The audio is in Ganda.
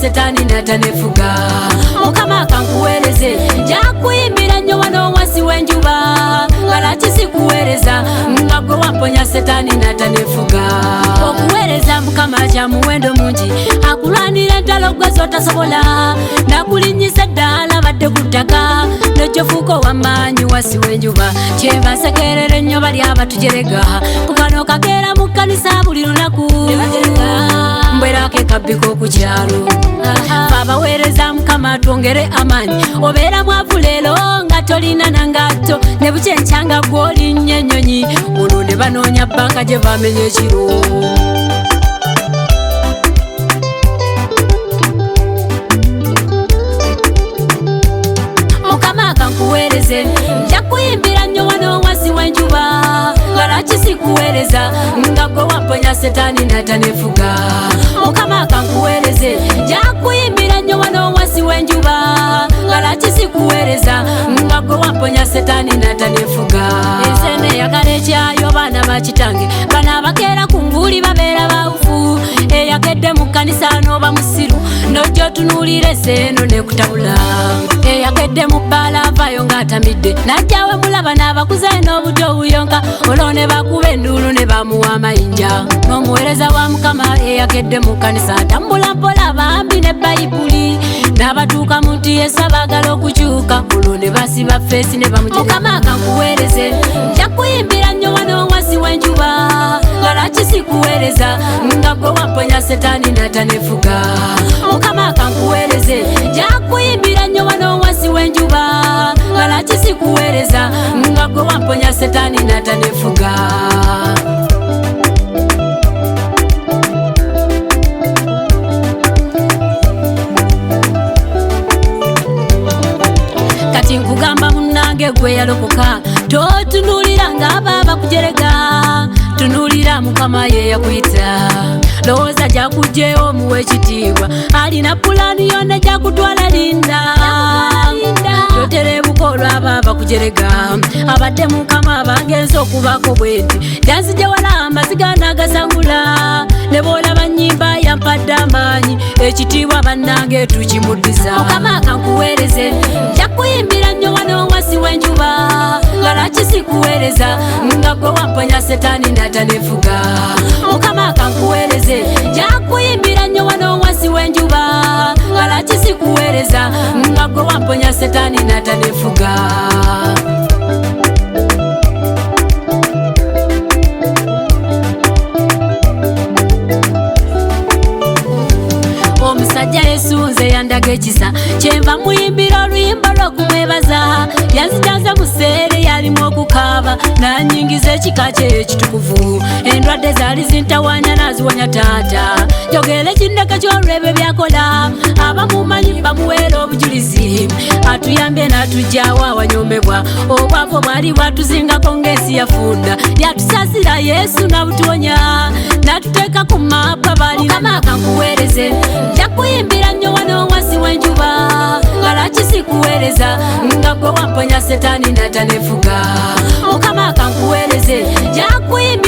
setani natanefuga Mukama kankuwereze njakuyimbira nnyo wano wansi w'enjuba ngalaki sikuweereza nga gwe wamponya setani natanefuga okuweereza Mukama kya muwendo mungi akulwanira entalo gwe zotasobola nakulinnyisa ddala badde ku ttaka n'ekyofuuka ow'amaanyi wansi w'enjuba kyebasekerera ennyo bali abatujerega mukano kakeera mu kkanisa buli lunaku mbwerako ekabbiko ku kyalo abaweereza Mukama twongere amaanyi obeera mwavu leero nga tolina nangatto ne bukyenkya nga gw'olinnye ennyonyi olwo ne banoonya bbanka gye bamenya ekiro Mukama kankuweereze nja kuyimbira nnyo wano wansi w'enjuba ngalaki sikuweereza nga gwe wamponya setani natanefuga Mukama kankuweereze nja kuyimbira nnyo wano wansi w'enjuba ngalaki sikuweereza nga gwe wamponya setani natanefuga ensene eyagala ekyayo baana bakitange bano abakeera ku nvuuli babeera bawufu eyakedde mu kkanisa n'oba musiru n'ojja otunuulira enseeno n'ekutabula eyakedde mu bbaala avaayo ng'atamidde najjawe mulaba n'abakuze n'obuto obuyonka olwo ne bakuba enduulu ne bamuwa amayinja n'omuweereza wa Mukama eyakedde mu kkanisa atambula mpola bambi ne bayibuli n'abatuuka mu nti Yesu abaagala okukyuka olwo ne basiba feesi ne bamujereka Mukama kankuweereze nja kuyimbira nnyo wano wansi w'enjuba ngalaki sikuweereza nga gwe wamponya setani natanefuga Mukama kankuweereze nja kuyimbira nnyo wano wansi w'enjuba ngalaki sikuweereza nga gwe wamponya setani natanefuga kati nkugamba munnange gwe yalokoka totunuulira ng'aba bakujerega tunuulira Mukama ye yakuyita lowooza gyakugjeyo omuwa ekitiibwa alina pulaani yonna gyakutwala linda toterebuka olwaba bakujerega abadde Mukama bagenza okubako bwenti danzije wala amaziga nagasangula ne boolaba nnyimba yampadde amaanyi ekitiibwa bannange tukimuddiza Mukama kankuweereze nja kuyimbira nnyo wano wansi w'enjuba ngalaki sikuweereza nga gwe wamponya setani natanefuga Mukama kankuweereze nja kuyimbira nnyo wano wansi w'enjuba ngalaki sikuweereza nga gwe wamponya setani natanefuga omusajja Yesu nze yandaga ekisa kyenva muyimbira oluyimba lw'okumwebaza yanzijanze mu sseere yalimu okukaaba nanyingiza ekika kye ekitukuvu endwadde zaali zintawaanya naziwonya taata njogera ekindeka ky'olwebyo byakola abamumanyi bamuweera obujulizi atuyambye n'atugyawo awanyoomebwa obwavu bwali bwatuzingako ng'ensi yafunda yatusasira Yesu n'abutuwonya n'atuteeka ku maapa bali Mukama kankuweereze nja kuyimbira nnyo wano wansi w'enjuba ngalaki sikuweereza nga gwe wamponya setani natanefuga Mukama kankuweereze nja kuyimbira